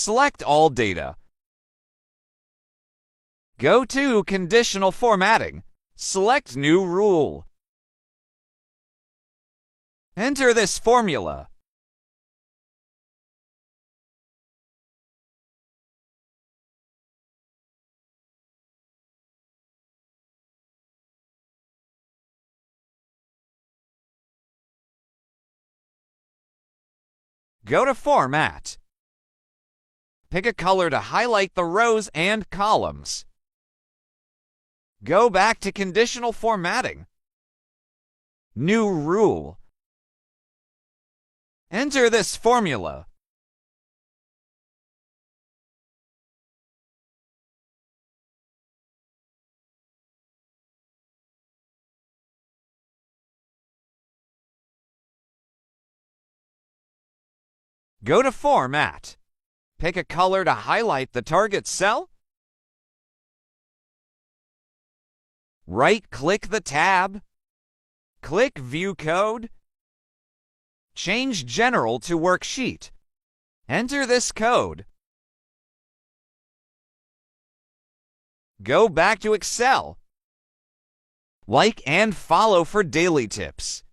Select all data. Go to Conditional Formatting. Select New Rule. Enter this formula. Go to Format. Pick a color to highlight the rows and columns. Go back to Conditional Formatting. New Rule. Enter this formula. Go to Format. Pick a color to highlight the target cell. Right-click the tab. Click View Code. Change General to Worksheet. Enter this code. Go back to Excel. Like and follow for daily tips.